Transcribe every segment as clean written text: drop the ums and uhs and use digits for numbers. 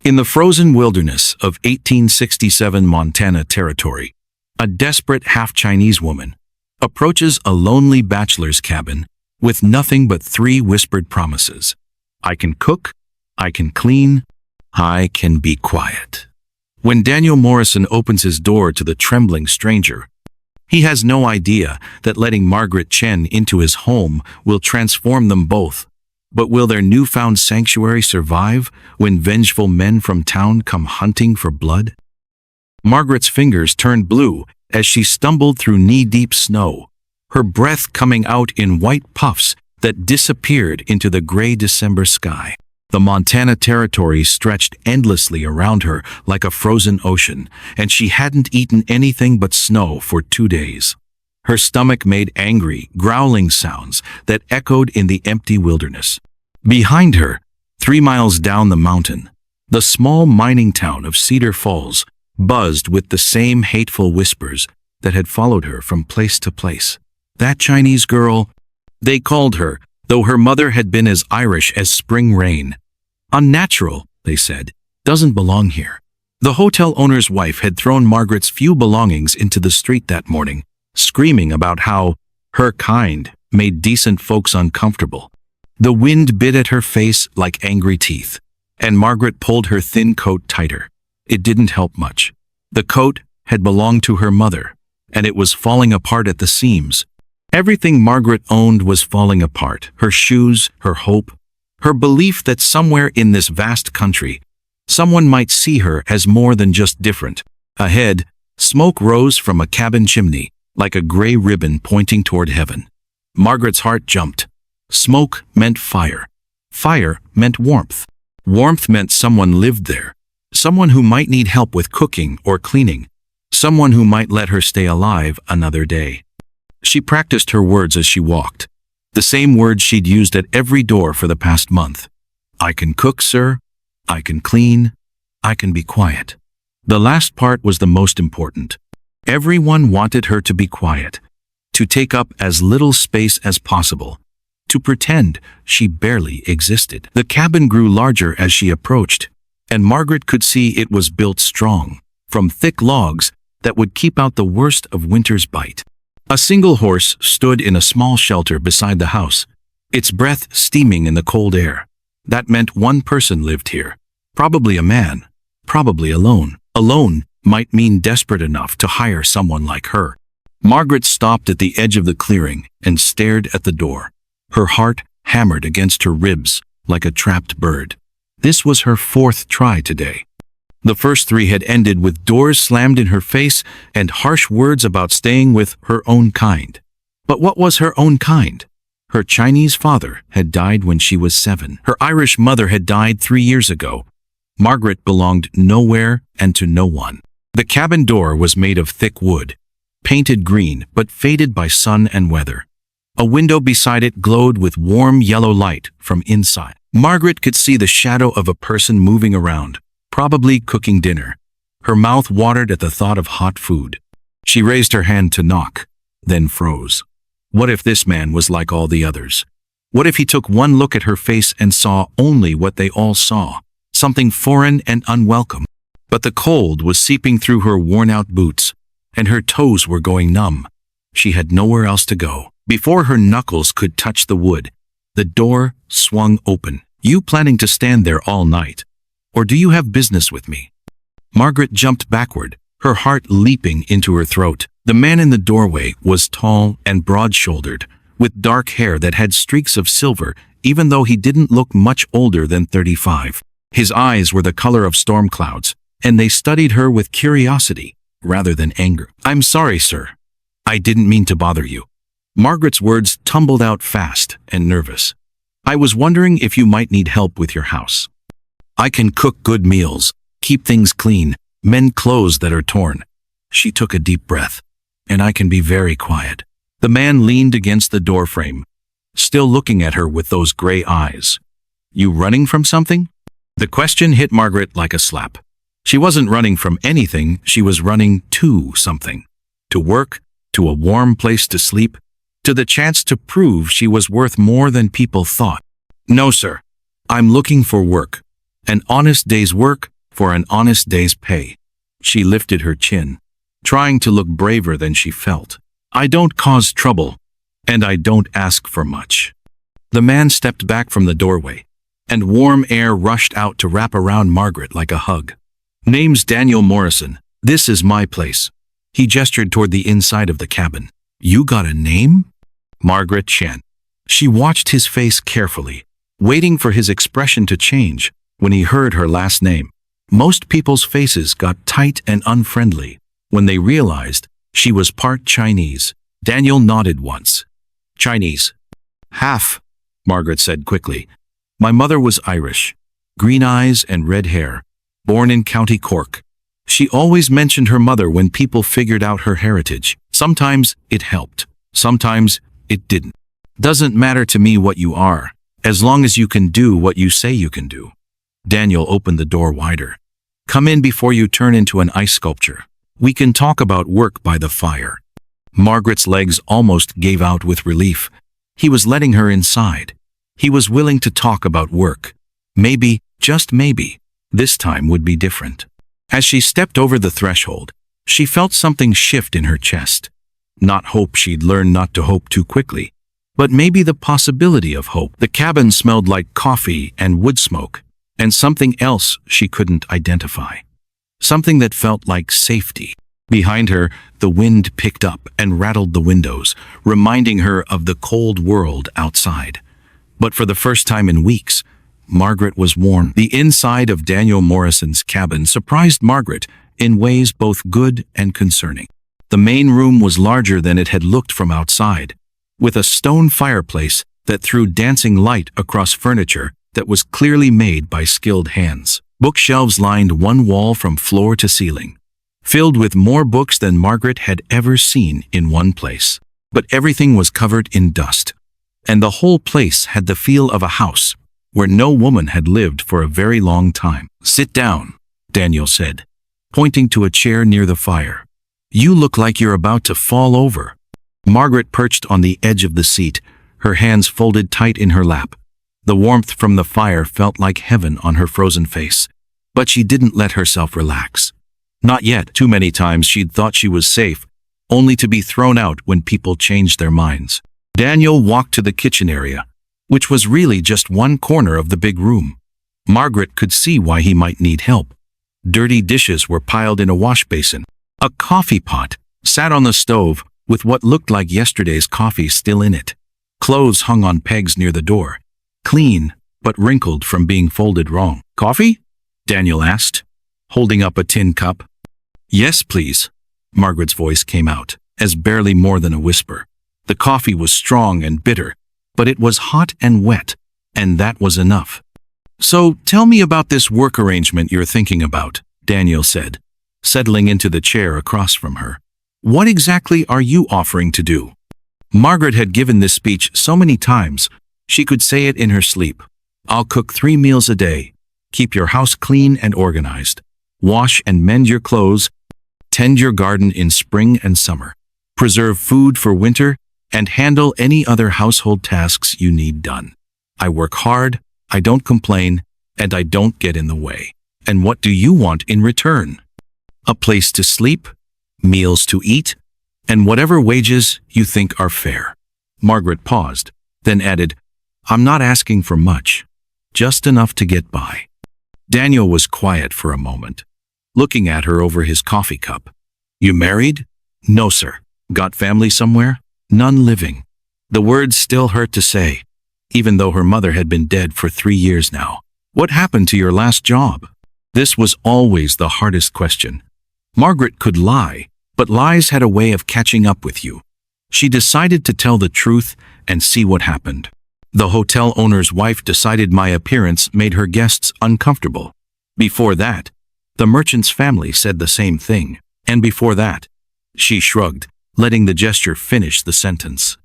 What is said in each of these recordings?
In the frozen wilderness of 1867 Montana Territory, a desperate half-Chinese woman approaches a lonely bachelor's cabin with nothing but 3 whispered promises. I can cook, I can clean, I can be quiet. When Daniel Morrison opens his door to the trembling stranger, he has no idea that letting Margaret Chen into his home will transform them both. But will their newfound sanctuary survive when vengeful men from town come hunting for blood? Margaret's fingers turned blue as she stumbled through knee-deep snow, her breath coming out in white puffs that disappeared into the gray December sky. The Montana Territory stretched endlessly around her like a frozen ocean, and she hadn't eaten anything but snow for 2 days. Her stomach made angry, growling sounds that echoed in the empty wilderness. Behind her, 3 miles down the mountain, the small mining town of Cedar Falls buzzed with the same hateful whispers that had followed her from place to place. That Chinese girl, they called her, though her mother had been as Irish as spring rain. Unnatural, they said, doesn't belong here. The hotel owner's wife had thrown Margaret's few belongings into the street that morning, screaming about how her kind made decent folks uncomfortable. The wind bit at her face like angry teeth, and Margaret pulled her thin coat tighter. It didn't help much. The coat had belonged to her mother, and it was falling apart at the seams. Everything Margaret owned was falling apart. Her shoes, her hope, her belief that somewhere in this vast country, someone might see her as more than just different. Ahead, smoke rose from a cabin chimney, like a gray ribbon pointing toward heaven. Margaret's heart jumped. Smoke meant fire. Fire meant warmth. Warmth meant someone lived there. Someone who might need help with cooking or cleaning. Someone who might let her stay alive another day. She practiced her words as she walked. The same words she'd used at every door for the past month. I can cook, sir. I can clean. I can be quiet. The last part was the most important. Everyone wanted her to be quiet, to take up as little space as possible, to pretend she barely existed. The cabin grew larger as she approached, and Margaret could see it was built strong, from thick logs that would keep out the worst of winter's bite. A single horse stood in a small shelter beside the house, its breath steaming in the cold air. That meant one person lived here, probably a man, probably alone. Alone might mean desperate enough to hire someone like her. Margaret stopped at the edge of the clearing and stared at the door. Her heart hammered against her ribs like a trapped bird. This was her 4th try today. The first 3 had ended with doors slammed in her face and harsh words about staying with her own kind. But what was her own kind? Her Chinese father had died when she was 7. Her Irish mother had died 3 years ago. Margaret belonged nowhere and to no one. The cabin door was made of thick wood, painted green but faded by sun and weather. A window beside it glowed with warm yellow light from inside. Margaret could see the shadow of a person moving around, probably cooking dinner. Her mouth watered at the thought of hot food. She raised her hand to knock, then froze. What if this man was like all the others? What if he took one look at her face and saw only what they all saw, something foreign and unwelcome? But the cold was seeping through her worn-out boots, and her toes were going numb. She had nowhere else to go. Before her knuckles could touch the wood, the door swung open. You planning to stand there all night? Or do you have business with me? Margaret jumped backward, her heart leaping into her throat. The man in the doorway was tall and broad-shouldered, with dark hair that had streaks of silver, even though he didn't look much older than 35. His eyes were the color of storm clouds, and they studied her with curiosity rather than anger. I'm sorry, sir. I didn't mean to bother you. Margaret's words tumbled out fast and nervous. I was wondering if you might need help with your house. I can cook good meals, keep things clean, mend clothes that are torn. She took a deep breath. And I can be very quiet. The man leaned against the doorframe, still looking at her with those gray eyes. You running from something? The question hit Margaret like a slap. She wasn't running from anything, she was running to something. To work, to a warm place to sleep, to the chance to prove she was worth more than people thought. No, sir. I'm looking for work. An honest day's work, for an honest day's pay. She lifted her chin, trying to look braver than she felt. I don't cause trouble, and I don't ask for much. The man stepped back from the doorway, and warm air rushed out to wrap around Margaret like a hug. Name's Daniel Morrison. This is my place. He gestured toward the inside of the cabin. You got a name? Margaret Chen. She watched his face carefully, waiting for his expression to change when he heard her last name. Most people's faces got tight and unfriendly when they realized she was part Chinese. Daniel nodded once. Chinese. Half, Margaret said quickly. My mother was Irish, green eyes and red hair, born in County Cork. She always mentioned her mother when people figured out her heritage. Sometimes it helped, sometimes it didn't. Doesn't matter to me what you are, as long as you can do what you say you can do. Daniel opened the door wider. Come in before you turn into an ice sculpture. We can talk about work by the fire. Margaret's legs almost gave out with relief. He was letting her inside. He was willing to talk about work. Maybe, just maybe, this time would be different. As she stepped over the threshold, she felt something shift in her chest. Not hope she'd learn not to hope too quickly, but maybe the possibility of hope. The cabin smelled like coffee and wood smoke, and something else she couldn't identify. Something that felt like safety. Behind her, the wind picked up and rattled the windows, reminding her of the cold world outside. But for the first time in weeks, Margaret was warm. The inside of Daniel Morrison's cabin surprised Margaret in ways both good and concerning. The main room was larger than it had looked from outside, with a stone fireplace that threw dancing light across furniture that was clearly made by skilled hands. Bookshelves lined one wall from floor to ceiling, filled with more books than Margaret had ever seen in one place. But everything was covered in dust, and the whole place had the feel of a house where no woman had lived for a very long time. Sit down, Daniel said, pointing to a chair near the fire. You look like you're about to fall over. Margaret perched on the edge of the seat, her hands folded tight in her lap. The warmth from the fire felt like heaven on her frozen face, but she didn't let herself relax. Not yet. Too many times she'd thought she was safe, only to be thrown out when people changed their minds. Daniel walked to the kitchen area, which was really just one corner of the big room. Margaret could see why he might need help. Dirty dishes were piled in a wash basin. A coffee pot sat on the stove with what looked like yesterday's coffee still in it. Clothes hung on pegs near the door, clean but wrinkled from being folded wrong. Coffee? Daniel asked, holding up a tin cup. Yes, please. Margaret's voice came out, as barely more than a whisper. The coffee was strong and bitter, but it was hot and wet, and that was enough. So tell me about this work arrangement you're thinking about, Daniel said, settling into the chair across from her. What exactly are you offering to do? Margaret had given this speech so many times, she could say it in her sleep. I'll cook 3 meals a day, keep your house clean and organized, wash and mend your clothes, tend your garden in spring and summer, preserve food for winter, and handle any other household tasks you need done. I work hard, I don't complain, and I don't get in the way. And what do you want in return? A place to sleep, meals to eat, and whatever wages you think are fair. Margaret paused, then added, I'm not asking for much, just enough to get by. Daniel was quiet for a moment, looking at her over his coffee cup. You married? No, sir. Got family somewhere? None living. The words still hurt to say, even though her mother had been dead for 3 years now. What happened to your last job? This was always the hardest question. Margaret could lie, but lies had a way of catching up with you. She decided to tell the truth and see what happened. The hotel owner's wife decided my appearance made her guests uncomfortable. Before that, the merchant's family said the same thing. And before that, she shrugged, letting the gesture finish the sentence.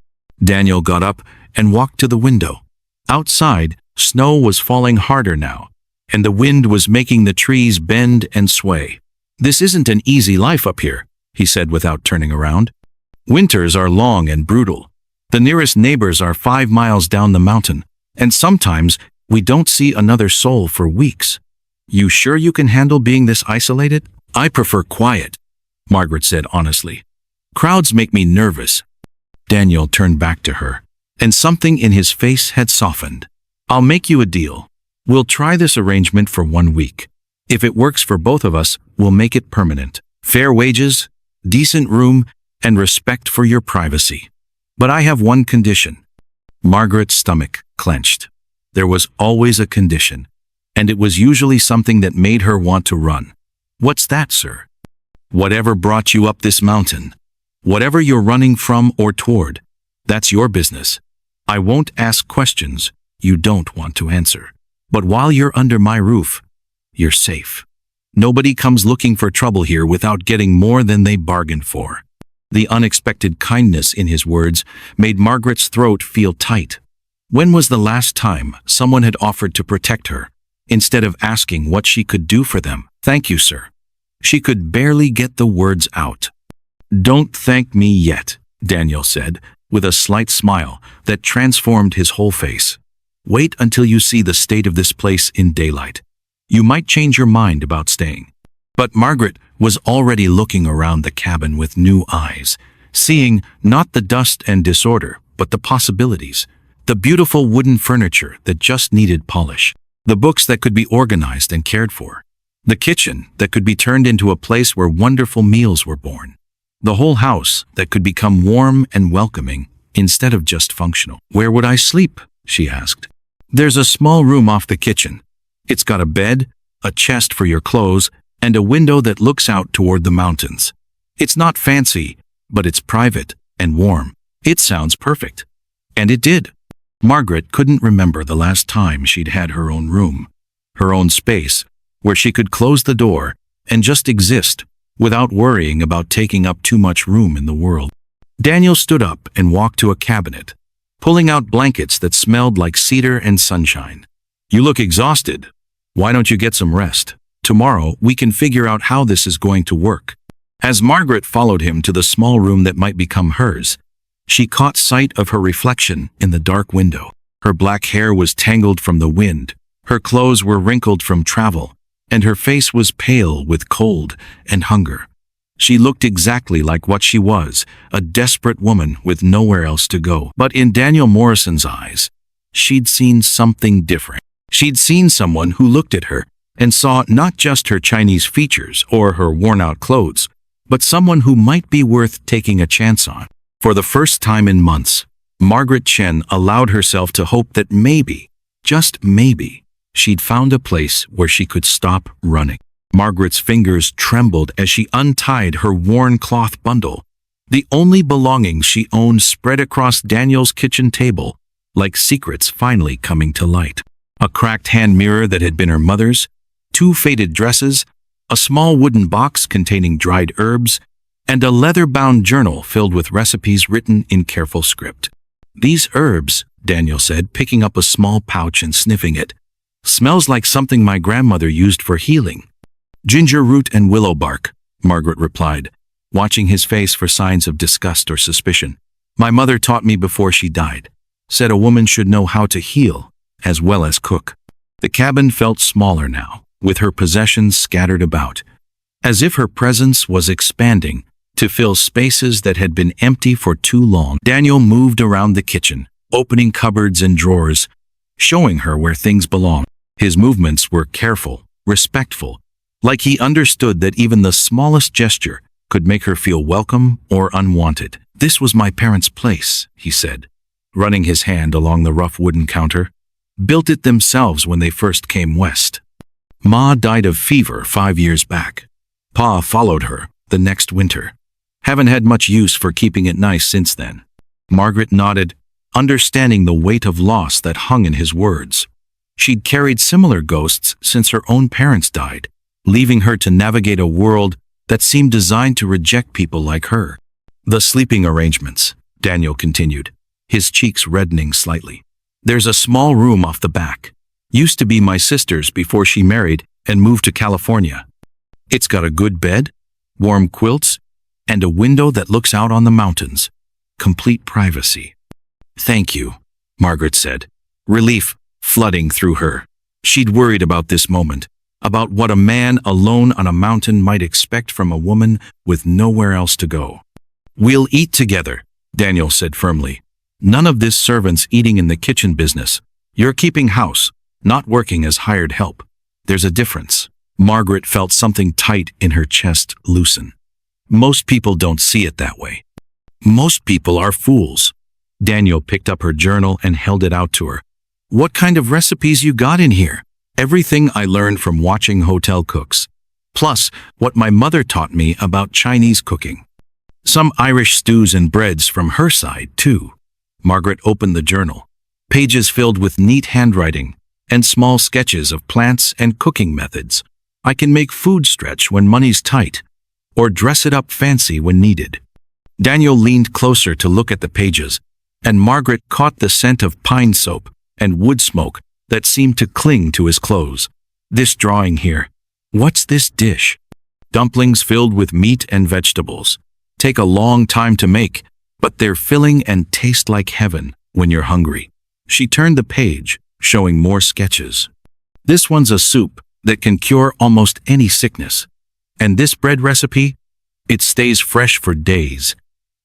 Daniel got up and walked to the window. Outside, snow was falling harder now, and the wind was making the trees bend and sway. This isn't an easy life up here, he said without turning around. Winters are long and brutal. The nearest neighbors are 5 miles down the mountain, and sometimes we don't see another soul for weeks. You sure you can handle being this isolated? I prefer quiet, Margaret said honestly. Crowds make me nervous. Daniel turned back to her, and something in his face had softened. I'll make you a deal. We'll try this arrangement for 1 week. If it works for both of us, we'll make it permanent. Fair wages, decent room, and respect for your privacy. But I have one condition. Margaret's stomach clenched. There was always a condition, and it was usually something that made her want to run. What's that, sir? Whatever brought you up this mountain. Whatever you're running from or toward, that's your business. I won't ask questions you don't want to answer. But while you're under my roof, you're safe. Nobody comes looking for trouble here without getting more than they bargained for. The unexpected kindness in his words made Margaret's throat feel tight. When was the last time someone had offered to protect her, instead of asking what she could do for them? Thank you, sir. She could barely get the words out. Don't thank me yet, Daniel said, with a slight smile that transformed his whole face. Wait until you see the state of this place in daylight. You might change your mind about staying. But Margaret was already looking around the cabin with new eyes, seeing not the dust and disorder, but the possibilities. The beautiful wooden furniture that just needed polish. The books that could be organized and cared for. The kitchen that could be turned into a place where wonderful meals were born. The whole house that could become warm and welcoming instead of just functional. Where would I sleep? She asked. There's a small room off the kitchen. It's got a bed, a chest for your clothes, and a window that looks out toward the mountains. It's not fancy, but it's private and warm. It sounds perfect. And it did. Margaret couldn't remember the last time she'd had her own room, her own space, where she could close the door and just exist without worrying about taking up too much room in the world. Daniel stood up and walked to a cabinet, pulling out blankets that smelled like cedar and sunshine. You look exhausted. Why don't you get some rest? Tomorrow we can figure out how this is going to work. As Margaret followed him to the small room that might become hers, she caught sight of her reflection in the dark window. Her black hair was tangled from the wind, her clothes were wrinkled from travel, and her face was pale with cold and hunger. She looked exactly like what she was, a desperate woman with nowhere else to go. But in Daniel Morrison's eyes, she'd seen something different. She'd seen someone who looked at her and saw not just her Chinese features or her worn-out clothes, but someone who might be worth taking a chance on. For the first time in months, Margaret Chen allowed herself to hope that maybe, just maybe, she'd found a place where she could stop running. Margaret's fingers trembled as she untied her worn cloth bundle. The only belongings she owned spread across Daniel's kitchen table, like secrets finally coming to light. A cracked hand mirror that had been her mother's, 2 faded dresses, a small wooden box containing dried herbs, and a leather-bound journal filled with recipes written in careful script. These herbs, Daniel said, picking up a small pouch and sniffing it, smells like something my grandmother used for healing. Ginger root and willow bark, Margaret replied, watching his face for signs of disgust or suspicion. My mother taught me before she died, said a woman should know how to heal as well as cook. The cabin felt smaller now, with her possessions scattered about, as if her presence was expanding to fill spaces that had been empty for too long. Daniel moved around the kitchen, opening cupboards and drawers, showing her where things belonged. His movements were careful, respectful, like he understood that even the smallest gesture could make her feel welcome or unwanted. This was my parents' place, he said, running his hand along the rough wooden counter. Built it themselves when they first came west. Ma died of fever 5 years back. Pa followed her the next winter. Haven't had much use for keeping it nice since then. Margaret nodded, understanding the weight of loss that hung in his words. She'd carried similar ghosts since her own parents died, leaving her to navigate a world that seemed designed to reject people like her. The sleeping arrangements, Daniel continued, his cheeks reddening slightly. There's a small room off the back. Used to be my sister's before she married and moved to California. It's got a good bed, warm quilts, and a window that looks out on the mountains. Complete privacy. Thank you, Margaret said, relief flooding through her. She'd worried about this moment, about what a man alone on a mountain might expect from a woman with nowhere else to go. "We'll eat together," Daniel said firmly. "None of this servants eating in the kitchen business. You're keeping house, not working as hired help. There's a difference." Margaret felt something tight in her chest loosen. Most people don't see it that way. Most people are fools. Daniel picked up her journal and held it out to her. "What kind of recipes you got in here?" "Everything I learned from watching hotel cooks. Plus, what my mother taught me about Chinese cooking. Some Irish stews and breads from her side, too." Margaret opened the journal. Pages filled with neat handwriting and small sketches of plants and cooking methods. "I can make food stretch when money's tight, or dress it up fancy when needed." Daniel leaned closer to look at the pages, and Margaret caught the scent of pine soap and wood smoke that seemed to cling to his clothes. "This drawing here. What's this dish?" "Dumplings filled with meat and vegetables. Take a long time to make, but they're filling and taste like heaven when you're hungry." She turned the page, showing more sketches. "This one's a soup that can cure almost any sickness. And this bread recipe? It stays fresh for days,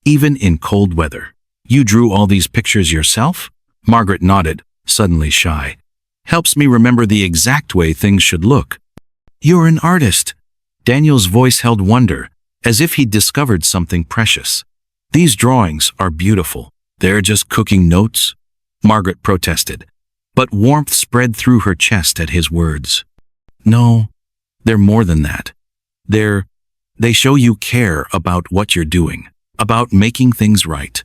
even in cold weather." "You drew all these pictures yourself?" Margaret nodded, suddenly shy. "Helps me remember the exact way things should look." "You're an artist." Daniel's voice held wonder, as if he'd discovered something precious. "These drawings are beautiful. They're just cooking notes?" Margaret protested, but warmth spread through her chest at his words. "No, they're more than that. They show you care about what you're doing, about making things right."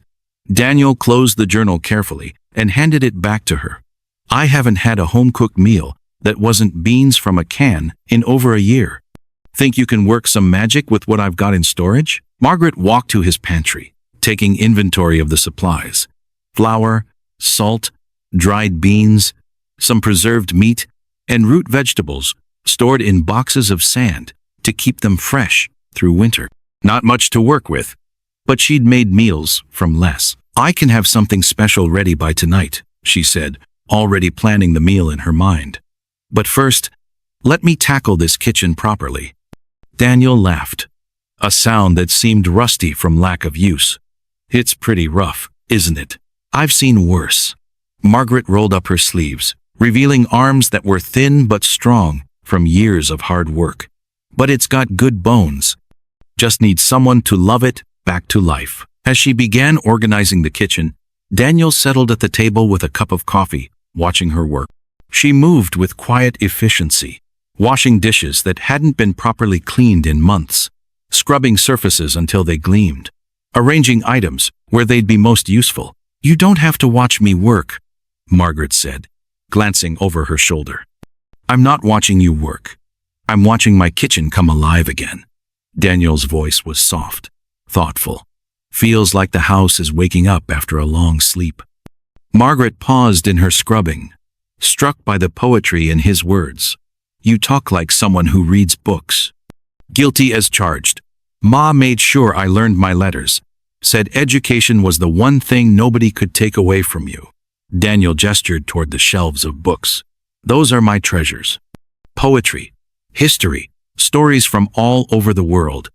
Daniel closed the journal carefully and handed it back to her. "I haven't had a home-cooked meal that wasn't beans from a can in over a year. Think you can work some magic with what I've got in storage?" Margaret walked to his pantry, taking inventory of the supplies. Flour, salt, dried beans, some preserved meat, and root vegetables stored in boxes of sand to keep them fresh through winter. Not much to work with, but she'd made meals from less. "I can have something special ready by tonight," she said, already planning the meal in her mind. "But first, let me tackle this kitchen properly." Daniel laughed, a sound that seemed rusty from lack of use. "It's pretty rough, isn't it? I've seen worse." Margaret rolled up her sleeves, revealing arms that were thin but strong from years of hard work. "But it's got good bones. Just needs someone to love it back to life." As she began organizing the kitchen, Daniel settled at the table with a cup of coffee, watching her work. She moved with quiet efficiency, washing dishes that hadn't been properly cleaned in months, scrubbing surfaces until they gleamed, arranging items where they'd be most useful. "You don't have to watch me work," Margaret said, glancing over her shoulder. "I'm not watching you work. I'm watching my kitchen come alive again." Daniel's voice was soft, thoughtful. "Feels like the house is waking up after a long sleep." Margaret paused in her scrubbing, struck by the poetry in his words. "You talk like someone who reads books." "Guilty as charged. Ma made sure I learned my letters. Said education was the one thing nobody could take away from you." Daniel gestured toward the shelves of books. "Those are my treasures. Poetry, history, stories from all over the world.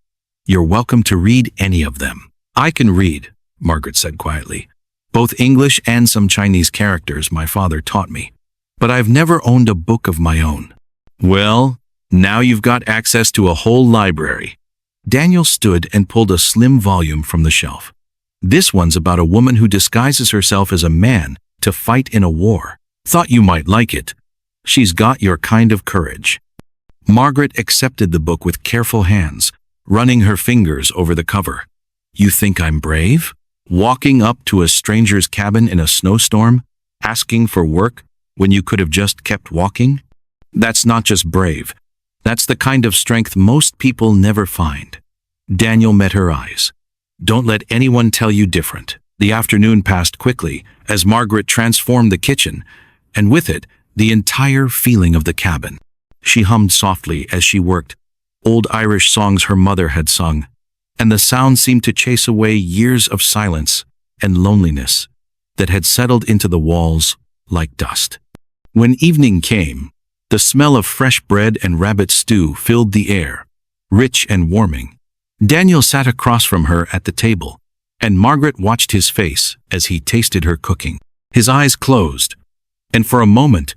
You're welcome to read any of them." "I can read," Margaret said quietly. "Both English and some Chinese characters my father taught me. But I've never owned a book of my own." "Well, now you've got access to a whole library." Daniel stood and pulled a slim volume from the shelf. "This one's about a woman who disguises herself as a man to fight in a war. Thought you might like it. She's got your kind of courage." Margaret accepted the book with careful hands, running her fingers over the cover. "You think I'm brave? Walking up to a stranger's cabin in a snowstorm, asking for work when you could have just kept walking? That's not just brave. That's the kind of strength most people never find." Daniel met her eyes. "Don't let anyone tell you different." The afternoon passed quickly as Margaret transformed the kitchen, and with it, the entire feeling of the cabin. She hummed softly as she worked, old Irish songs her mother had sung, and the sound seemed to chase away years of silence and loneliness that had settled into the walls like dust. When evening came, The smell of fresh bread and rabbit stew filled the air, rich and warming. Daniel sat across from her at the table, and Margaret watched his face as he tasted her cooking. His eyes closed, and for a moment,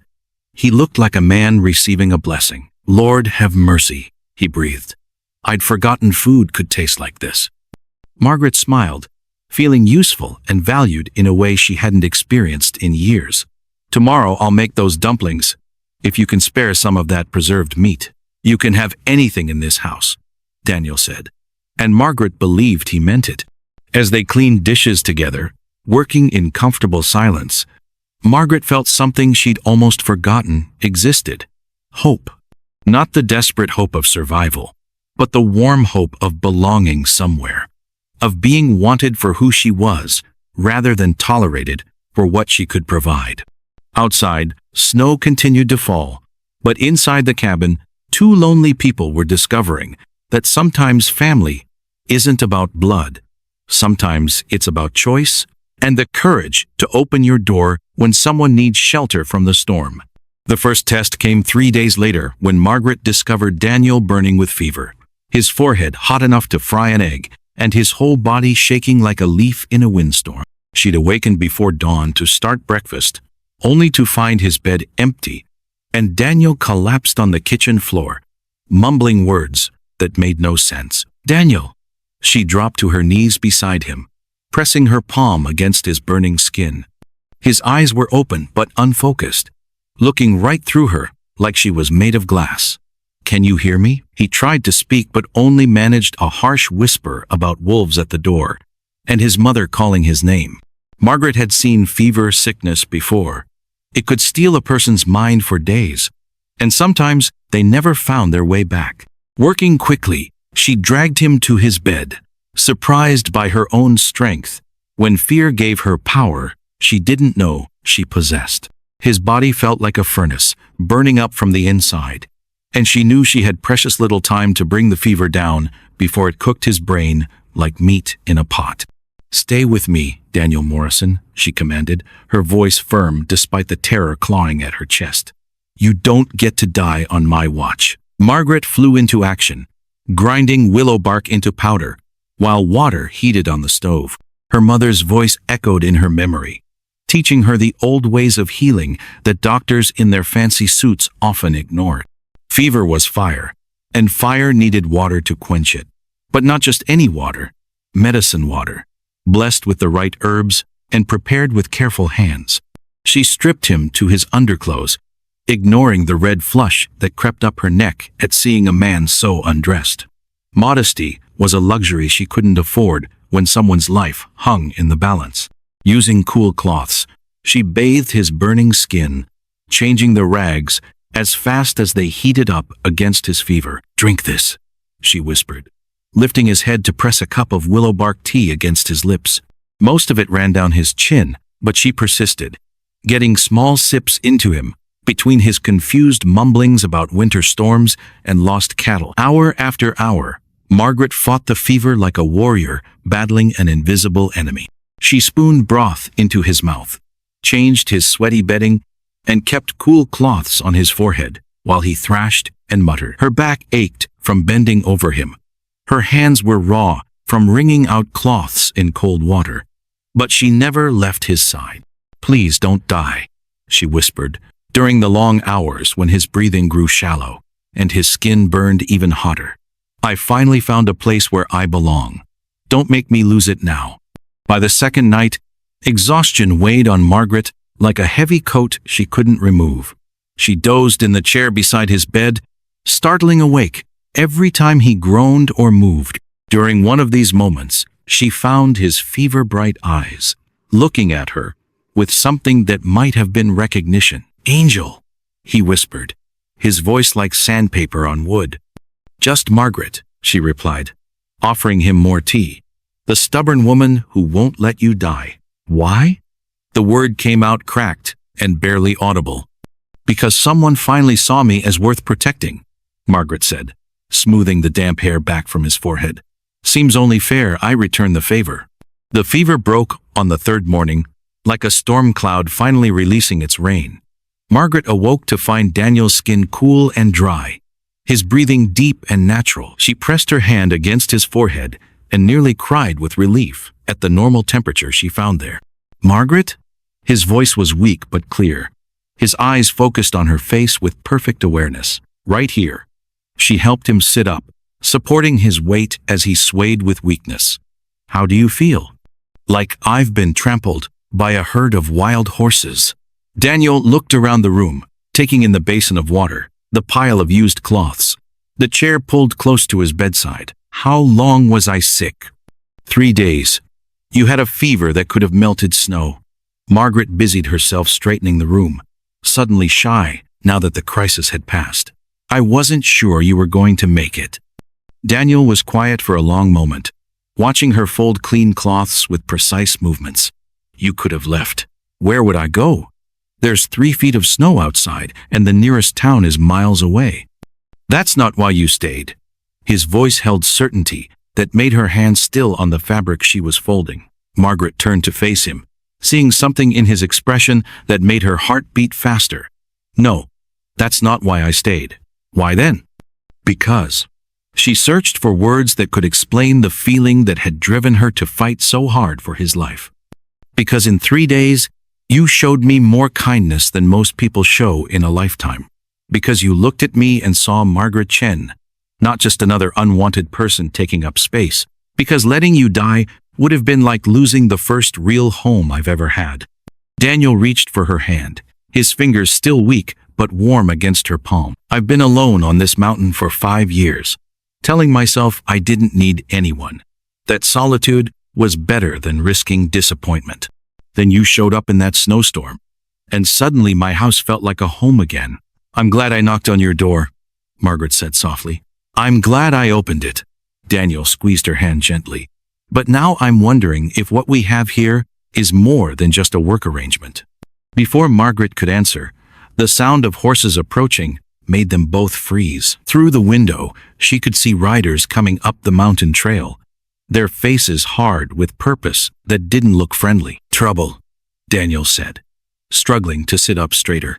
he looked like a man receiving a blessing. "Lord, have mercy," he breathed. "I'd forgotten food could taste like this." Margaret smiled, feeling useful and valued in a way she hadn't experienced in years. "Tomorrow I'll make those dumplings, if you can spare some of that preserved meat." "You can have anything in this house," Daniel said, and Margaret believed he meant it. As they cleaned dishes together, working in comfortable silence, Margaret felt something she'd almost forgotten existed. Hope. Not the desperate hope of survival, but the warm hope of belonging somewhere, of being wanted for who she was, rather than tolerated for what she could provide. Outside, snow continued to fall, but inside the cabin, two lonely people were discovering that sometimes family isn't about blood. Sometimes it's about choice and the courage to open your door when someone needs shelter from the storm. The first test came 3 days later when Margaret discovered Daniel burning with fever, his forehead hot enough to fry an egg, and his whole body shaking like a leaf in a windstorm. She'd awakened before dawn to start breakfast, only to find his bed empty, and Daniel collapsed on the kitchen floor, mumbling words that made no sense. "Daniel!" She dropped to her knees beside him, pressing her palm against his burning skin. His eyes were open but unfocused, looking right through her like she was made of glass. "Can you hear me?" He tried to speak but only managed a harsh whisper about wolves at the door and his mother calling his name. Margaret had seen fever sickness before. It could steal a person's mind for days, and sometimes they never found their way back. Working quickly, she dragged him to his bed, surprised by her own strength, when fear gave her power she didn't know she possessed. His body felt like a furnace, burning up from the inside, and she knew she had precious little time to bring the fever down before it cooked his brain like meat in a pot. "Stay with me, Daniel Morrison," she commanded, her voice firm despite the terror clawing at her chest. "You don't get to die on my watch." Margaret flew into action, grinding willow bark into powder, while water heated on the stove. Her mother's voice echoed in her memory, teaching her the old ways of healing that doctors in their fancy suits often ignored. Fever was fire, and fire needed water to quench it. But not just any water, medicine water, blessed with the right herbs and prepared with careful hands. She stripped him to his underclothes, ignoring the red flush that crept up her neck at seeing a man so undressed. Modesty was a luxury she couldn't afford when someone's life hung in the balance. Using cool cloths, she bathed his burning skin, changing the rags as fast as they heated up against his fever. "Drink this," she whispered, lifting his head to press a cup of willow bark tea against his lips. Most of it ran down his chin, but she persisted, getting small sips into him, between his confused mumblings about winter storms and lost cattle. Hour after hour, Margaret fought the fever like a warrior battling an invisible enemy. She spooned broth into his mouth, changed his sweaty bedding, and kept cool cloths on his forehead while he thrashed and muttered. Her back ached from bending over him. Her hands were raw from wringing out cloths in cold water, but she never left his side. "Please don't die," she whispered, during the long hours when his breathing grew shallow and his skin burned even hotter. "I finally found a place where I belong. Don't make me lose it now." By the second night, exhaustion weighed on Margaret like a heavy coat she couldn't remove. She dozed in the chair beside his bed, startling awake every time he groaned or moved. During one of these moments, she found his fever-bright eyes, looking at her with something that might have been recognition. "Angel," he whispered, his voice like sandpaper on wood. "Just Margaret," she replied, offering him more tea. "The stubborn woman who won't let you die." "Why?" The word came out cracked and barely audible. "Because someone finally saw me as worth protecting," Margaret said, smoothing the damp hair back from his forehead. "Seems only fair I return the favor." The fever broke on the third morning, like a storm cloud finally releasing its rain. Margaret awoke to find Daniel's skin cool and dry, his breathing deep and natural. She pressed her hand against his forehead and nearly cried with relief at the normal temperature she found there. "Margaret?" His voice was weak but clear. His eyes focused on her face with perfect awareness. "Right here." She helped him sit up, supporting his weight as he swayed with weakness. "How do you feel?" "Like I've been trampled by a herd of wild horses." Daniel looked around the room, taking in the basin of water, the pile of used cloths, the chair pulled close to his bedside. "How long was I sick?" 3 days. You had a fever that could have melted snow." Margaret busied herself straightening the room, suddenly shy now that the crisis had passed. "I wasn't sure you were going to make it." Daniel was quiet for a long moment, watching her fold clean cloths with precise movements. "You could have left. Where would I go? There's 3 feet of snow outside, and the nearest town is miles away." "That's not why you stayed." His voice held certainty that made her hand still on the fabric she was folding. Margaret turned to face him, seeing something in his expression that made her heart beat faster. "No, that's not why I stayed." "Why then?" "Because." She searched for words that could explain the feeling that had driven her to fight so hard for his life. "Because in 3 days, you showed me more kindness than most people show in a lifetime. Because you looked at me and saw Margaret Chen, not just another unwanted person taking up space. Because letting you die would have been like losing the first real home I've ever had." Daniel reached for her hand, his fingers still weak but warm against her palm. "I've been alone on this mountain for 5 years, telling myself I didn't need anyone, that solitude was better than risking disappointment. Then you showed up in that snowstorm, and suddenly my house felt like a home again." "I'm glad I knocked on your door," Margaret said softly. "I'm glad I opened it." Daniel squeezed her hand gently. "But now I'm wondering if what we have here is more than just a work arrangement." Before Margaret could answer, the sound of horses approaching made them both freeze. Through the window, she could see riders coming up the mountain trail, their faces hard with purpose that didn't look friendly. "Trouble," Daniel said, struggling to sit up straighter.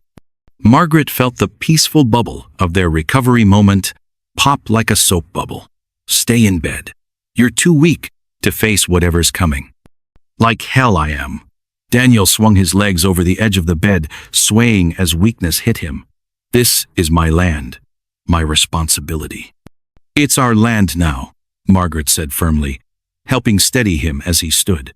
Margaret felt the peaceful bubble of their recovery moment pop like a soap bubble. "Stay in bed. You're too weak to face whatever's coming." "Like hell I am." Daniel swung his legs over the edge of the bed, swaying as weakness hit him. "This is my land, my responsibility." "It's our land now," Margaret said firmly, helping steady him as he stood.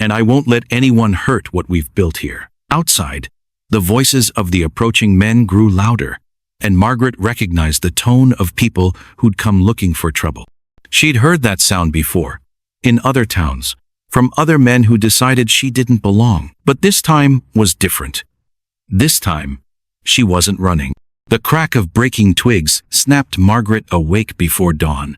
"And I won't let anyone hurt what we've built here." Outside, the voices of the approaching men grew louder, and Margaret recognized the tone of people who'd come looking for trouble. She'd heard that sound before, in other towns, from other men who decided she didn't belong. But this time was different. This time, she wasn't running. The crack of breaking twigs snapped Margaret awake before dawn.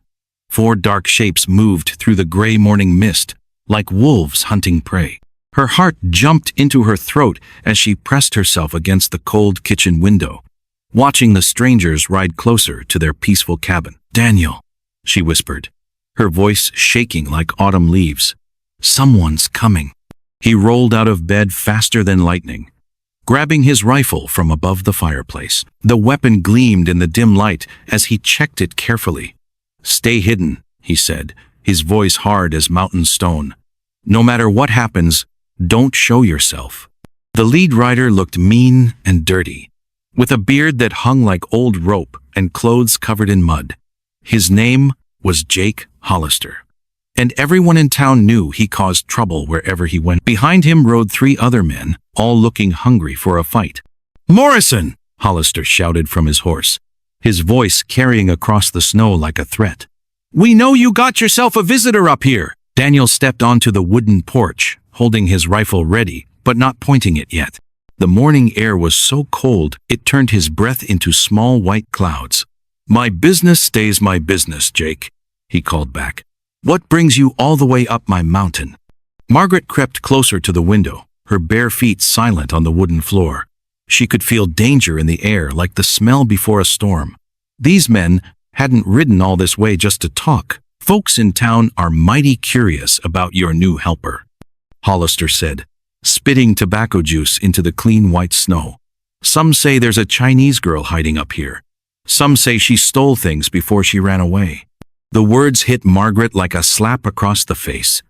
4 dark shapes moved through the gray morning mist, like wolves hunting prey. Her heart jumped into her throat as she pressed herself against the cold kitchen window, watching the strangers ride closer to their peaceful cabin. "Daniel," she whispered, her voice shaking like autumn leaves. "Someone's coming." He rolled out of bed faster than lightning, grabbing his rifle from above the fireplace. The weapon gleamed in the dim light as he checked it carefully. "Stay hidden," he said, his voice hard as mountain stone. "No matter what happens, don't show yourself." The lead rider looked mean and dirty, with a beard that hung like old rope and clothes covered in mud. His name was Jake Hollister, and everyone in town knew he caused trouble wherever he went. Behind him rode 3 other men, all looking hungry for a fight. "Morrison!" Hollister shouted from his horse, his voice carrying across the snow like a threat. "We know you got yourself a visitor up here." Daniel stepped onto the wooden porch, holding his rifle ready, but not pointing it yet. The morning air was so cold, it turned his breath into small white clouds. "My business stays my business, Jake," he called back. "What brings you all the way up my mountain?" Margaret crept closer to the window, her bare feet silent on the wooden floor. She could feel danger in the air, like the smell before a storm. These men hadn't ridden all this way just to talk. "Folks in town are mighty curious about your new helper," Hollister said, spitting tobacco juice into the clean white snow. Some say there's a Chinese girl hiding up here. Some say she stole things before she ran away. The words hit Margaret like a slap across the face.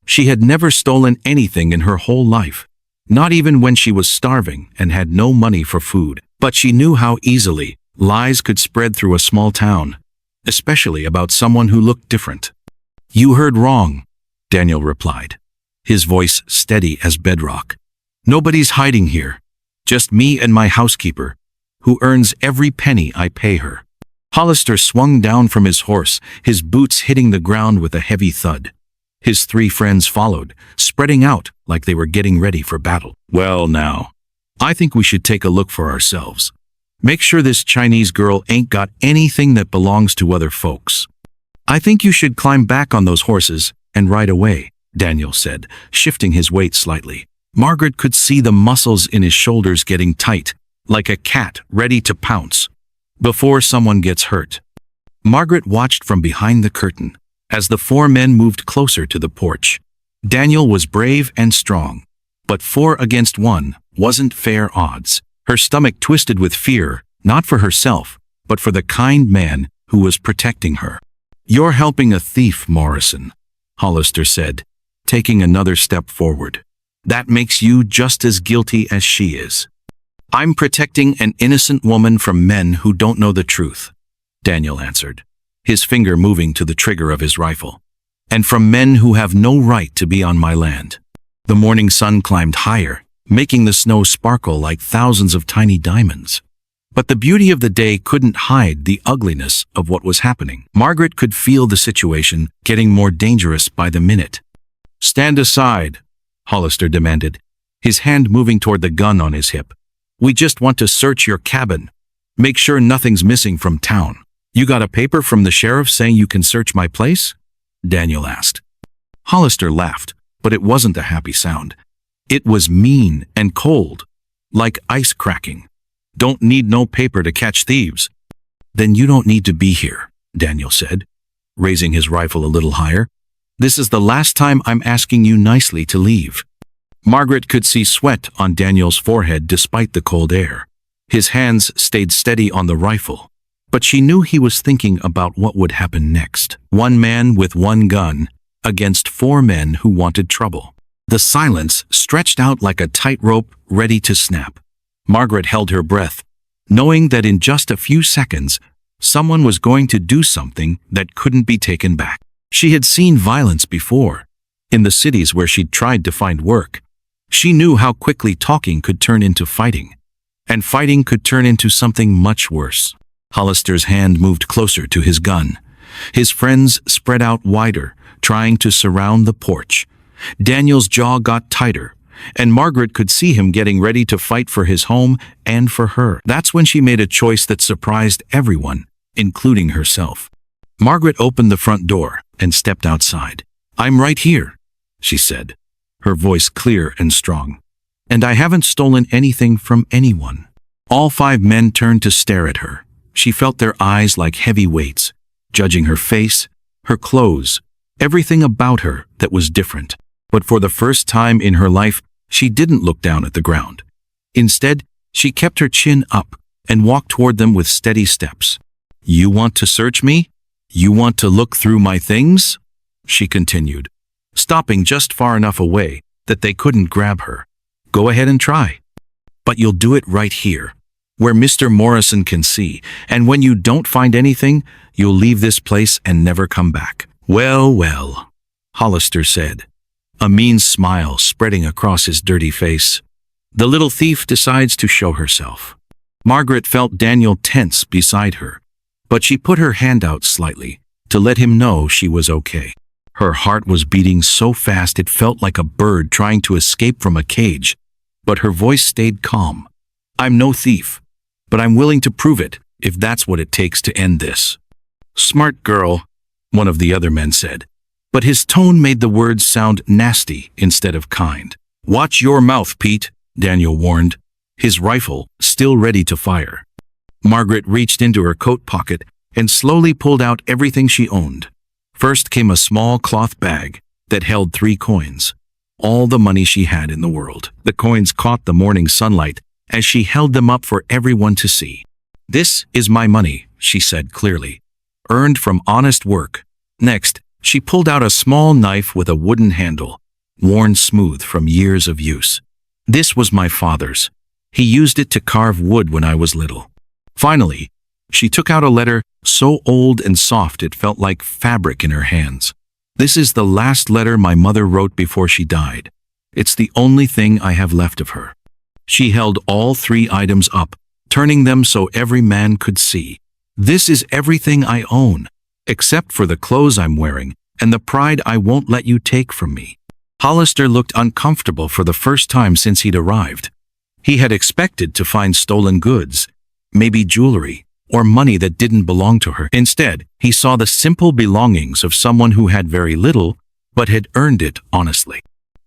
She had never stolen anything in her whole life, not even when she was starving and had no money for food. But she knew how easily lies could spread through a small town, especially about someone who looked different. "You heard wrong," Daniel replied, his voice steady as bedrock. "Nobody's hiding here. Just me and my housekeeper, who earns every penny I pay her." Hollister swung down from his horse, his boots hitting the ground with a heavy thud. His three friends followed, spreading out like they were getting ready for battle. "Well now, I think we should take a look for ourselves. Make sure this Chinese girl ain't got anything that belongs to other folks." "I think you should climb back on those horses and ride away," Daniel said, shifting his weight slightly. Margaret could see the muscles in his shoulders getting tight, like a cat ready to pounce before someone gets hurt. Margaret watched from behind the curtain as the four men moved closer to the porch. Daniel was brave and strong, but 4 against 1 wasn't fair odds. Her stomach twisted with fear, not for herself, but for the kind man who was protecting her. "You're helping a thief, Morrison," Hollister said, taking another step forward. "That makes you just as guilty as she is." "I'm protecting an innocent woman from men who don't know the truth," Daniel answered, his finger moving to the trigger of his rifle. "And from men who have no right to be on my land." The morning sun climbed higher, making the snow sparkle like thousands of tiny diamonds. But the beauty of the day couldn't hide the ugliness of what was happening. Margaret could feel the situation getting more dangerous by the minute. "Stand aside," Hollister demanded, his hand moving toward the gun on his hip. "We just want to search your cabin. Make sure nothing's missing from town." "You got a paper from the sheriff saying you can search my place?" Daniel asked. Hollister laughed, but it wasn't a happy sound. It was mean and cold, like ice cracking. "Don't need no paper to catch thieves." "Then you don't need to be here," Daniel said, raising his rifle a little higher. "This is the last time I'm asking you nicely to leave." Margaret could see sweat on Daniel's forehead despite the cold air. His hands stayed steady on the rifle, but she knew he was thinking about what would happen next. One man with one gun against 4 men who wanted trouble. The silence stretched out like a tightrope ready to snap. Margaret held her breath, knowing that in just a few seconds, someone was going to do something that couldn't be taken back. She had seen violence before, in the cities where she'd tried to find work. She knew how quickly talking could turn into fighting, and fighting could turn into something much worse. Hollister's hand moved closer to his gun. His friends spread out wider, trying to surround the porch. Daniel's jaw got tighter, and Margaret could see him getting ready to fight for his home and for her. That's when she made a choice that surprised everyone, including herself. Margaret opened the front door and stepped outside. "I'm right here," she said, her voice clear and strong. "And I haven't stolen anything from anyone." All 5 men turned to stare at her. She felt their eyes like heavy weights, judging her face, her clothes, everything about her that was different. But for the first time in her life, she didn't look down at the ground. Instead, she kept her chin up and walked toward them with steady steps. "You want to search me? You want to look through my things?" she continued, stopping just far enough away that they couldn't grab her. "Go ahead and try. But you'll do it right here, where Mr. Morrison can see, and when you don't find anything, you'll leave this place and never come back." "Well, well," Hollister said, a mean smile spreading across his dirty face. "The little thief decides to show herself." Margaret felt Daniel tense beside her, but she put her hand out slightly to let him know she was okay. Her heart was beating so fast it felt like a bird trying to escape from a cage, but her voice stayed calm. "I'm no thief, but I'm willing to prove it if that's what it takes to end this." "Smart girl," one of the other men said, but his tone made the words sound nasty instead of kind. "Watch your mouth, Pete," Daniel warned, his rifle still ready to fire. Margaret reached into her coat pocket and slowly pulled out everything she owned. First came a small cloth bag that held 3 coins, all the money she had in the world. The coins caught the morning sunlight as she held them up for everyone to see. "This is my money," she said clearly, "earned from honest work." Next, she pulled out a small knife with a wooden handle, worn smooth from years of use. "This was my father's. He used it to carve wood when I was little." Finally, she took out a letter so old and soft it felt like fabric in her hands. "This is the last letter my mother wrote before she died. It's the only thing I have left of her." She held all 3 items up, turning them so every man could see. "This is everything I own, except for the clothes I'm wearing and the pride I won't let you take from me." Hollister looked uncomfortable for the first time since he'd arrived. He had expected to find stolen goods, maybe jewelry, or money that didn't belong to her. Instead, he saw the simple belongings of someone who had very little, but had earned it honestly.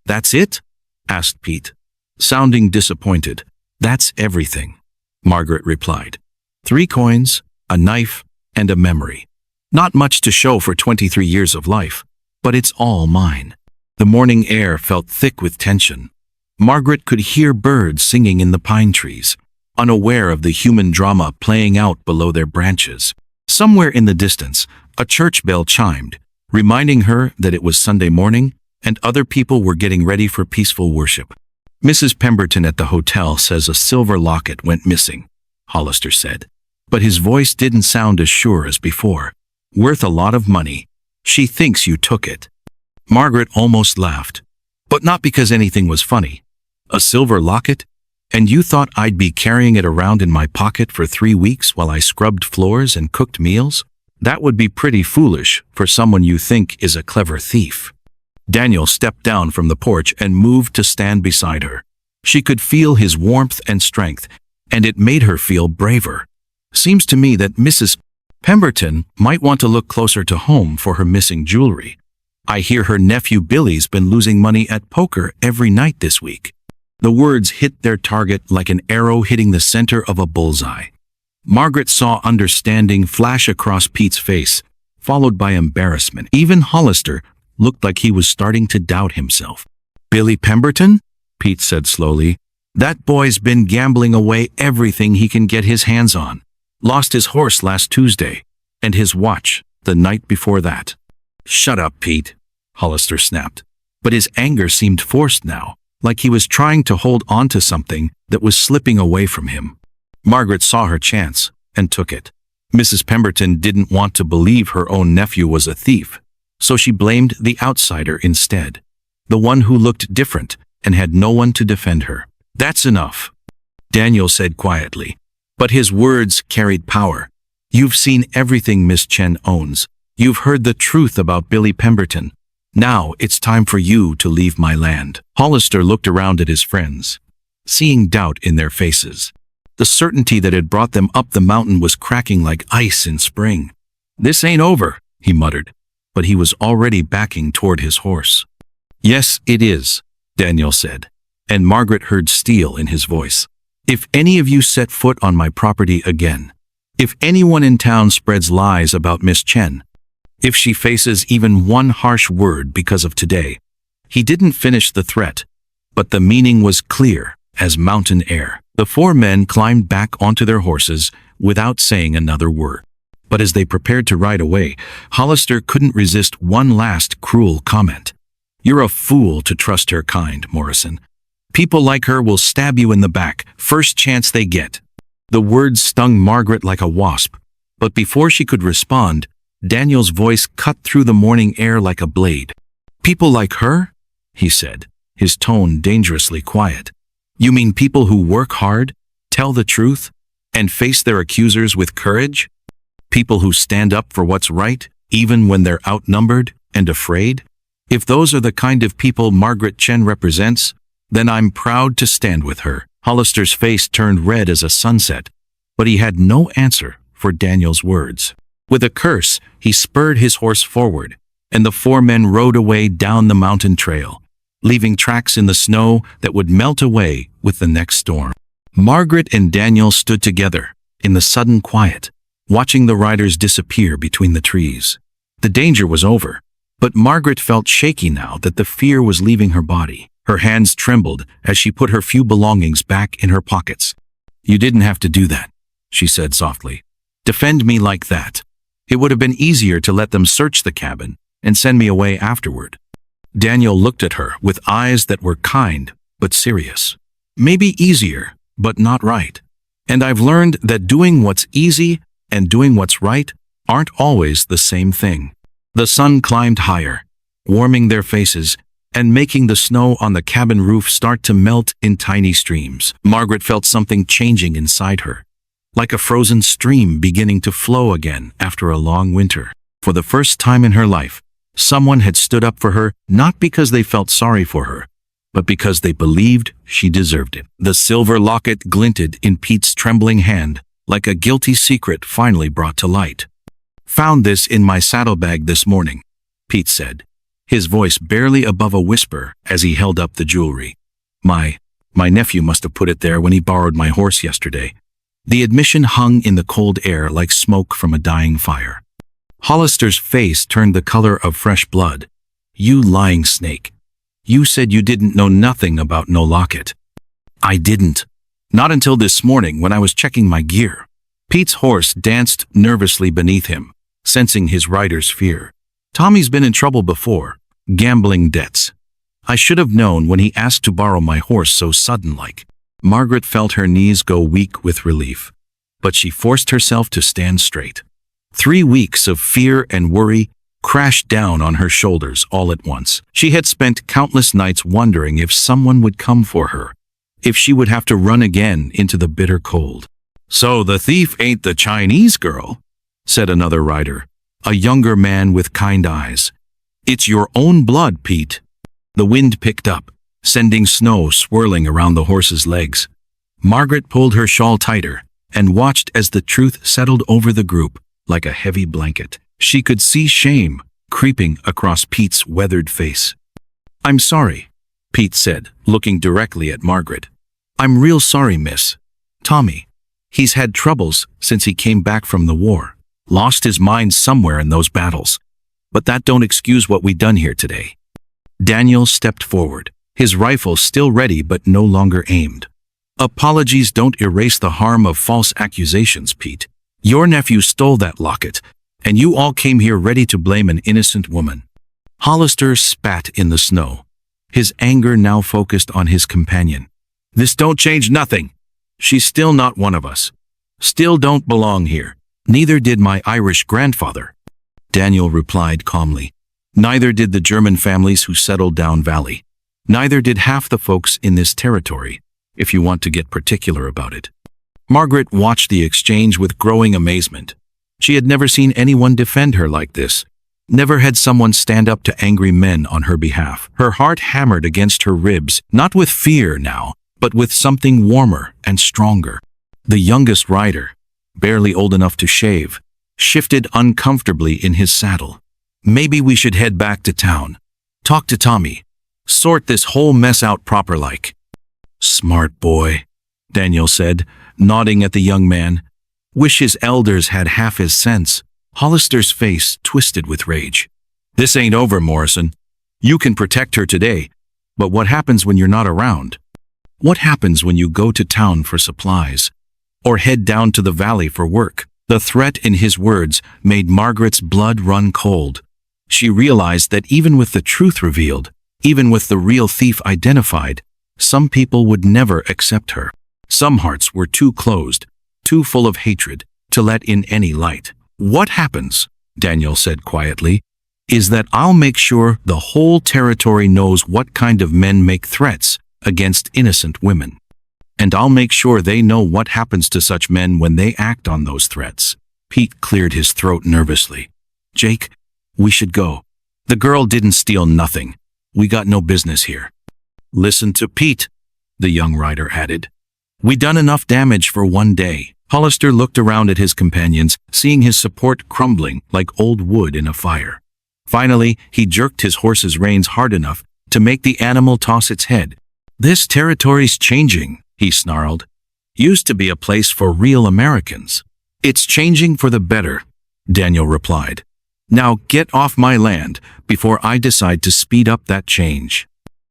"That's it?" asked Pete, sounding disappointed. "That's everything," Margaret replied. 3 coins, a knife, and a memory. Not much to show for 23 years of life, but it's all mine. The morning air felt thick with tension. Margaret could hear birds singing in the pine trees, unaware of the human drama playing out below their branches. Somewhere in the distance, a church bell chimed, reminding her that it was Sunday morning and other people were getting ready for peaceful worship. "Mrs. Pemberton at the hotel says a silver locket went missing," Hollister said, but his voice didn't sound as sure as before. "Worth a lot of money. She thinks you took it." Margaret almost laughed, but not because anything was funny. "A silver locket? And you thought I'd be carrying it around in my pocket for 3 weeks while I scrubbed floors and cooked meals? That would be pretty foolish for someone you think is a clever thief." Daniel stepped down from the porch and moved to stand beside her. She could feel his warmth and strength, and it made her feel braver. "Seems to me that Mrs. Pemberton might want to look closer to home for her missing jewelry. I hear her nephew Billy's been losing money at poker every night this week." The words hit their target like an arrow hitting the center of a bullseye. Margaret saw understanding flash across Pete's face, followed by embarrassment. Even Hollister looked like he was starting to doubt himself. "Billy Pemberton?" Pete said slowly. "That boy's been gambling away everything he can get his hands on. Lost his horse last Tuesday, and his watch the night before that." "Shut up, Pete," Hollister snapped. But his anger seemed forced now, like he was trying to hold on to something that was slipping away from him. Margaret saw her chance and took it. Mrs. Pemberton didn't want to believe her own nephew was a thief, so she blamed the outsider instead, the one who looked different and had no one to defend her. "That's enough," Daniel said quietly, but his words carried power. "You've seen everything Miss Chen owns. You've heard the truth about Billy Pemberton. Now it's time for you to leave my land." Hollister looked around at his friends, seeing doubt in their faces. The certainty that had brought them up the mountain was cracking like ice in spring. "This ain't over," he muttered, but he was already backing toward his horse. "Yes, it is," Daniel said, and Margaret heard steel in his voice. "If any of you set foot on my property again, if anyone in town spreads lies about Miss Chen, if she faces even one harsh word because of today." He didn't finish the threat, but the meaning was clear as mountain air. The 4 men climbed back onto their horses without saying another word. But as they prepared to ride away, Hollister couldn't resist one last cruel comment. "You're a fool to trust her kind, Morrison. People like her will stab you in the back, first chance they get." The words stung Margaret like a wasp, but before she could respond, Daniel's voice cut through the morning air like a blade. "People like her?" he said, his tone dangerously quiet. "You mean people who work hard, tell the truth, and face their accusers with courage? People who stand up for what's right, even when they're outnumbered and afraid? If those are the kind of people Margaret Chen represents, then I'm proud to stand with her." Hollister's face turned red as a sunset, but he had no answer for Daniel's words. With a curse, he spurred his horse forward, and the 4 men rode away down the mountain trail, leaving tracks in the snow that would melt away with the next storm. Margaret and Daniel stood together in the sudden quiet, watching the riders disappear between the trees. The danger was over, but Margaret felt shaky now that the fear was leaving her body. Her hands trembled as she put her few belongings back in her pockets. "You didn't have to do that," she said softly. "Defend me like that. It would have been easier to let them search the cabin and send me away afterward." Daniel looked at her with eyes that were kind but serious. "Maybe easier, but not right. And I've learned that doing what's easy and doing what's right aren't always the same thing." The sun climbed higher, warming their faces and making the snow on the cabin roof start to melt in tiny streams. Margaret felt something changing inside her, like a frozen stream beginning to flow again after a long winter. For the first time in her life, someone had stood up for her, not because they felt sorry for her, but because they believed she deserved it. The silver locket glinted in Pete's trembling hand, like a guilty secret finally brought to light. "Found this in my saddlebag this morning," Pete said, his voice barely above a whisper as he held up the jewelry. My nephew must have put it there when he borrowed my horse yesterday." The admission hung in the cold air like smoke from a dying fire. Hollister's face turned the color of fresh blood. "You lying snake. You said you didn't know nothing about no locket." "I didn't. Not until this morning when I was checking my gear." Pete's horse danced nervously beneath him, sensing his rider's fear. "Tommy's been in trouble before. Gambling debts. I should have known when he asked to borrow my horse so sudden-like." Margaret felt her knees go weak with relief, but she forced herself to stand straight. 3 weeks of fear and worry crashed down on her shoulders all at once. She had spent countless nights wondering if someone would come for her, if she would have to run again into the bitter cold. "So the thief ain't the Chinese girl," said another rider, a younger man with kind eyes. "It's your own blood, Pete." The wind picked up, sending snow swirling around the horse's legs. Margaret pulled her shawl tighter and watched as the truth settled over the group like a heavy blanket. She could see shame creeping across Pete's weathered face. "I'm sorry," Pete said, looking directly at Margaret. "I'm real sorry, miss. Tommy, he's had troubles since he came back from the war. Lost his mind somewhere in those battles. But that don't excuse what we done here today." Daniel stepped forward, his rifle still ready but no longer aimed. "Apologies don't erase the harm of false accusations, Pete. Your nephew stole that locket, and you all came here ready to blame an innocent woman." Hollister spat in the snow, his anger now focused on his companion. "This don't change nothing. She's still not one of us. Still don't belong here. Neither did my Irish grandfather," Daniel replied calmly. "Neither did the German families who settled down valley. Neither did half the folks in this territory, if you want to get particular about it." Margaret watched the exchange with growing amazement. She had never seen anyone defend her like this. Never had someone stand up to angry men on her behalf. Her heart hammered against her ribs, not with fear now, but with something warmer and stronger. The youngest rider, barely old enough to shave, shifted uncomfortably in his saddle. "Maybe we should head back to town. Talk to Tommy. Sort this whole mess out proper-like." "Smart boy," Daniel said, nodding at the young man. "Wish his elders had half his sense." Hollister's face twisted with rage. "This ain't over, Morrison. You can protect her today, but what happens when you're not around? What happens when you go to town for supplies? Or head down to the valley for work?" The threat in his words made Margaret's blood run cold. She realized that even with the truth revealed, even with the real thief identified, some people would never accept her. Some hearts were too closed, too full of hatred, to let in any light. "What happens," Daniel said quietly, "is that I'll make sure the whole territory knows what kind of men make threats against innocent women. And I'll make sure they know what happens to such men when they act on those threats." Pete cleared his throat nervously. "Jake, we should go. The girl didn't steal nothing. We got no business here." "Listen to Pete," the young rider added. "We done enough damage for one day." Hollister looked around at his companions, seeing his support crumbling like old wood in a fire. Finally, he jerked his horse's reins hard enough to make the animal toss its head. "This territory's changing," he snarled. "Used to be a place for real Americans." "It's changing for the better," Daniel replied. "Now get off my land before I decide to speed up that change."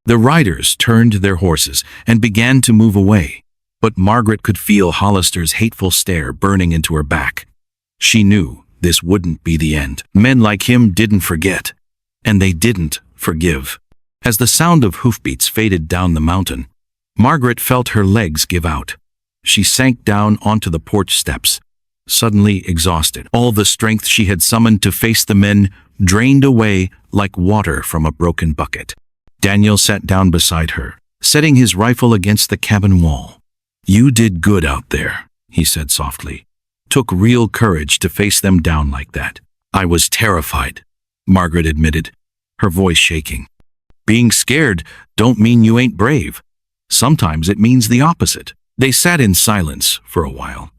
The riders turned their horses and began to move away, but Margaret could feel Hollister's hateful stare burning into her back. She knew this wouldn't be the end. Men like him didn't forget, and they didn't forgive. As the sound of hoofbeats faded down the mountain, Margaret felt her legs give out. She sank down onto the porch steps, suddenly exhausted. All the strength she had summoned to face the men drained away like water from a broken bucket. Daniel sat down beside her, setting his rifle against the cabin wall. "You did good out there," he said softly. "Took real courage to face them down like that." "I was terrified," Margaret admitted, her voice shaking. "Being scared don't mean you ain't brave. Sometimes it means the opposite." They sat in silence for a while,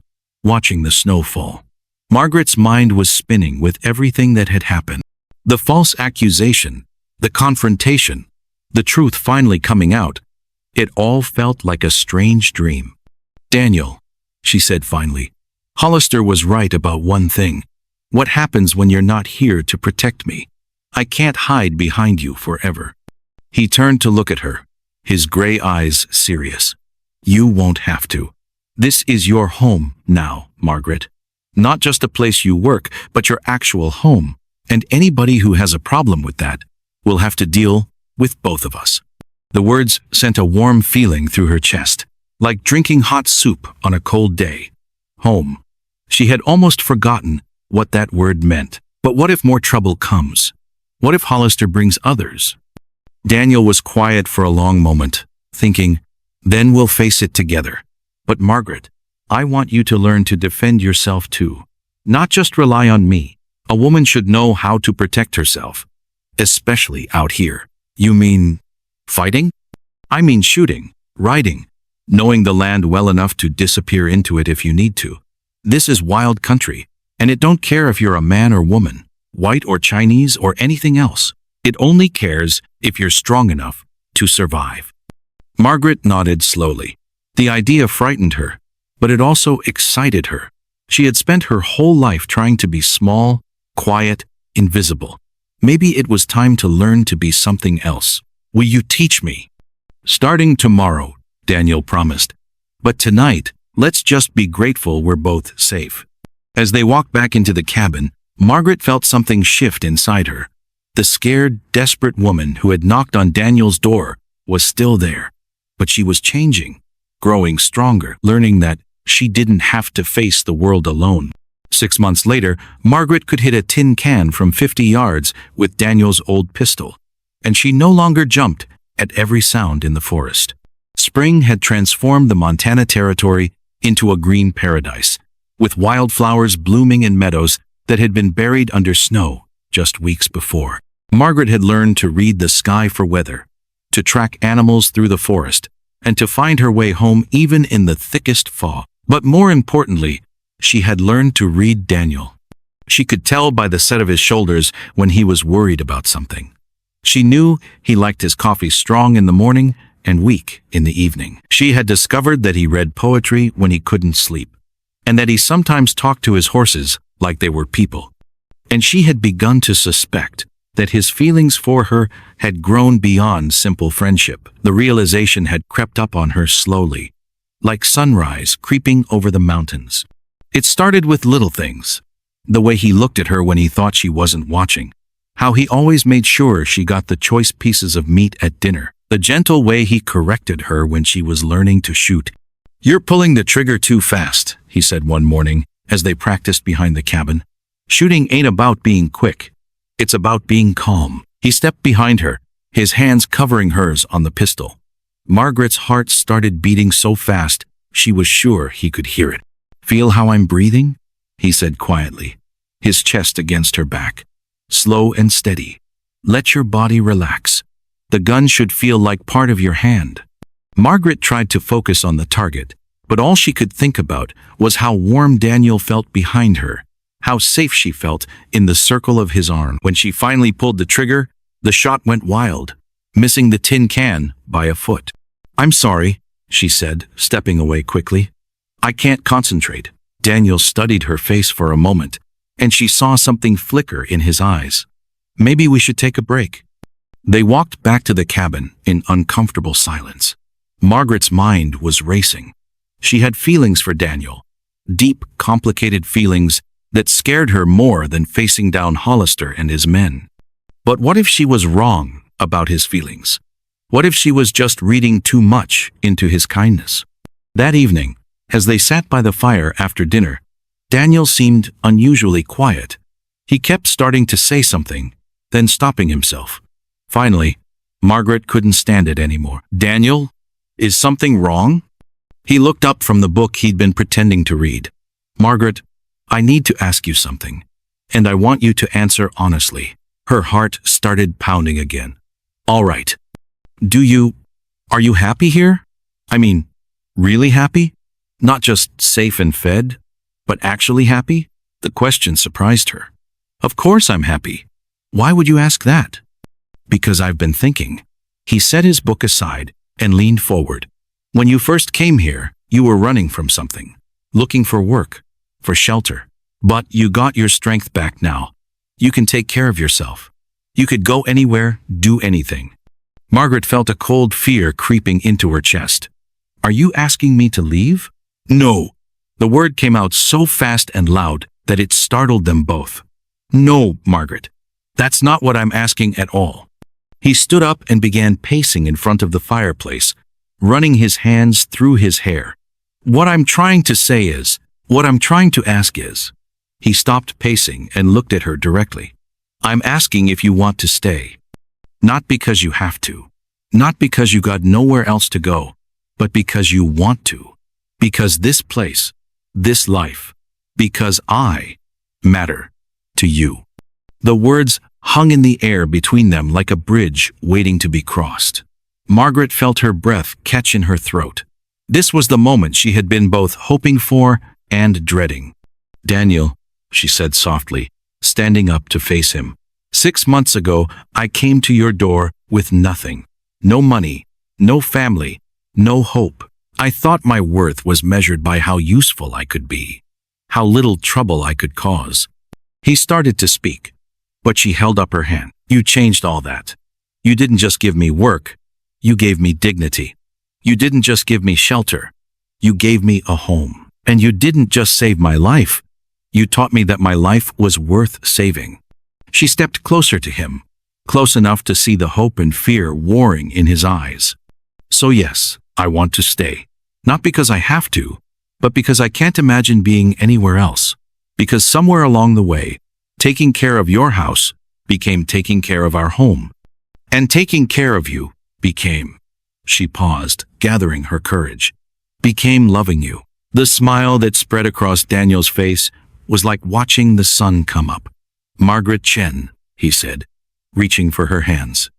watching the snow fall. Margaret's mind was spinning with everything that had happened. The false accusation, the confrontation, the truth finally coming out. It all felt like a strange dream. "Daniel," she said finally, "Hollister was right about one thing. What happens when you're not here to protect me? I can't hide behind you forever." He turned to look at her, his gray eyes serious. "You won't have to. This is your home now, Margaret. Not just a place you work, but your actual home. And anybody who has a problem with that will have to deal with both of us." The words sent a warm feeling through her chest, like drinking hot soup on a cold day. Home. She had almost forgotten what that word meant. But what if more trouble comes? What if Hollister brings others? Daniel was quiet for a long moment, thinking, "Then we'll face it together. But Margaret, I want you to learn to defend yourself too. Not just rely on me. A woman should know how to protect herself, especially out here." "You mean fighting?" "I mean shooting, riding, knowing the land well enough to disappear into it if you need to. This is wild country, and it don't care if you're a man or woman, white or Chinese or anything else. It only cares if you're strong enough to survive." Margaret nodded slowly. The idea frightened her, but it also excited her. She had spent her whole life trying to be small, quiet, invisible. Maybe it was time to learn to be something else. "Will you teach me?" "Starting tomorrow," Daniel promised. "But tonight, let's just be grateful we're both safe." As they walked back into the cabin, Margaret felt something shift inside her. The scared, desperate woman who had knocked on Daniel's door was still there, but she was changing, growing stronger, learning that she didn't have to face the world alone. 6 months later, Margaret could hit a tin can from 50 yards with Daniel's old pistol, and she no longer jumped at every sound in the forest. Spring had transformed the Montana Territory into a green paradise, with wildflowers blooming in meadows that had been buried under snow just weeks before. Margaret had learned to read the sky for weather, to track animals through the forest, and to find her way home even in the thickest fog. But more importantly, she had learned to read Daniel. She could tell by the set of his shoulders when he was worried about something. She knew he liked his coffee strong in the morning and weak in the evening. She had discovered that he read poetry when he couldn't sleep, and that he sometimes talked to his horses like they were people. And she had begun to suspect that his feelings for her had grown beyond simple friendship. The realization had crept up on her slowly, like sunrise creeping over the mountains. It started with little things. The way he looked at her when he thought she wasn't watching. How he always made sure she got the choice pieces of meat at dinner. The gentle way he corrected her when she was learning to shoot. "You're pulling the trigger too fast," he said one morning as they practiced behind the cabin. "Shooting ain't about being quick. It's about being calm." He stepped behind her, his hands covering hers on the pistol. Margaret's heart started beating so fast she was sure he could hear it. "Feel how I'm breathing?" he said quietly, his chest against her back. "Slow and steady. Let your body relax. The gun should feel like part of your hand." Margaret tried to focus on the target, but all she could think about was how warm Daniel felt behind her, how safe she felt in the circle of his arm. When she finally pulled the trigger, the shot went wild, missing the tin can by a foot. "I'm sorry," she said, stepping away quickly. "I can't concentrate." Daniel studied her face for a moment, and she saw something flicker in his eyes. "Maybe we should take a break." They walked back to the cabin in uncomfortable silence. Margaret's mind was racing. She had feelings for Daniel, deep, complicated feelings that scared her more than facing down Hollister and his men. But what if she was wrong about his feelings? What if she was just reading too much into his kindness? That evening, as they sat by the fire after dinner, Daniel seemed unusually quiet. He kept starting to say something, then stopping himself. Finally, Margaret couldn't stand it anymore. "Daniel, is something wrong?" He looked up from the book he'd been pretending to read. "Margaret, I need to ask you something, and I want you to answer honestly." Her heart started pounding again. "All right. Are you happy here? I mean, really happy? Not just safe and fed, but actually happy?" The question surprised her. "Of course I'm happy. Why would you ask that?" "Because I've been thinking." He set his book aside and leaned forward. "When you first came here, you were running from something, looking for work, for shelter. But you got your strength back now. You can take care of yourself. You could go anywhere, do anything." Margaret felt a cold fear creeping into her chest. "Are you asking me to leave?" "No." The word came out so fast and loud that it startled them both. "No, Margaret. That's not what I'm asking at all." He stood up and began pacing in front of the fireplace, running his hands through his hair. What I'm trying to ask is. He stopped pacing and looked at her directly. "I'm asking if you want to stay. Not because you have to. Not because you got nowhere else to go, but because you want to. Because this place, this life, because I matter to you." The words hung in the air between them like a bridge waiting to be crossed. Margaret felt her breath catch in her throat. This was the moment she had been both hoping for and dreading. "Daniel," she said softly, standing up to face him. "6 months ago, I came to your door with nothing. No money, no family, no hope. I thought my worth was measured by how useful I could be, how little trouble I could cause." He started to speak, but she held up her hand. "You changed all that. You didn't just give me work, you gave me dignity. You didn't just give me shelter, you gave me a home. And you didn't just save my life, you taught me that my life was worth saving." She stepped closer to him, close enough to see the hope and fear warring in his eyes. "So yes, I want to stay. Not because I have to, but because I can't imagine being anywhere else. Because somewhere along the way, taking care of your house became taking care of our home. And taking care of you became," she paused, gathering her courage, "became loving you." The smile that spread across Daniel's face was like watching the sun come up. "Margaret Chen," he said, reaching for her hands.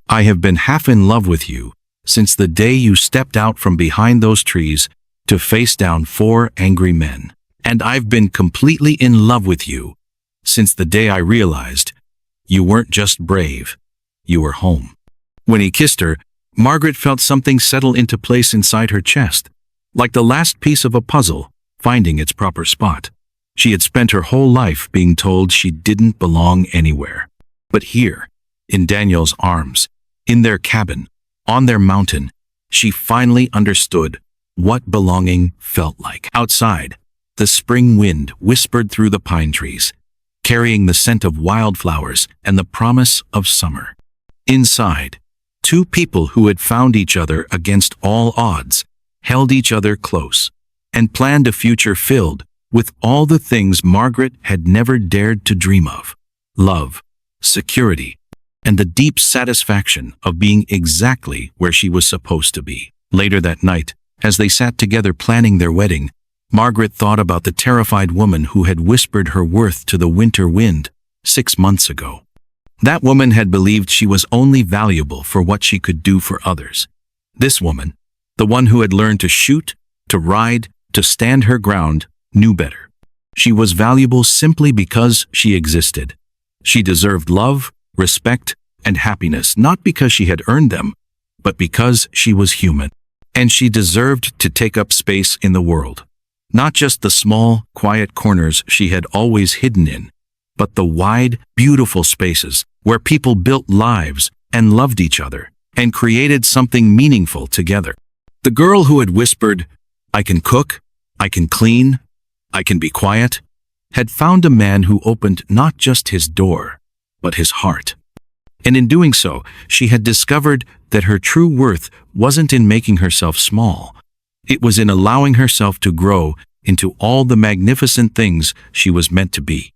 "I have been half in love with you since the day you stepped out from behind those trees to face down 4 angry men. And I've been completely in love with you since the day I realized you weren't just brave, you were home." When he kissed her, Margaret felt something settle into place inside her chest, like the last piece of a puzzle finding its proper spot. She had spent her whole life being told she didn't belong anywhere. But here, in Daniel's arms, in their cabin, on their mountain, she finally understood what belonging felt like. Outside, the spring wind whispered through the pine trees, carrying the scent of wildflowers and the promise of summer. Inside, 2 people who had found each other against all odds held each other close and planned a future filled with all the things Margaret had never dared to dream of: love, security, and the deep satisfaction of being exactly where she was supposed to be. Later that night, as they sat together planning their wedding, Margaret thought about the terrified woman who had whispered her worth to the winter wind 6 months ago. That woman had believed she was only valuable for what she could do for others. This woman, the one who had learned to shoot, to ride, to stand her ground, knew better. She was valuable simply because she existed. She deserved love, respect, and happiness not because she had earned them, but because she was human. And she deserved to take up space in the world. Not just the small, quiet corners she had always hidden in, but the wide, beautiful spaces where people built lives and loved each other, and created something meaningful together. The girl who had whispered, "I can cook, I can clean, I can be quiet," had found a man who opened not just his door, but his heart. And in doing so, she had discovered that her true worth wasn't in making herself small. It was in allowing herself to grow into all the magnificent things she was meant to be.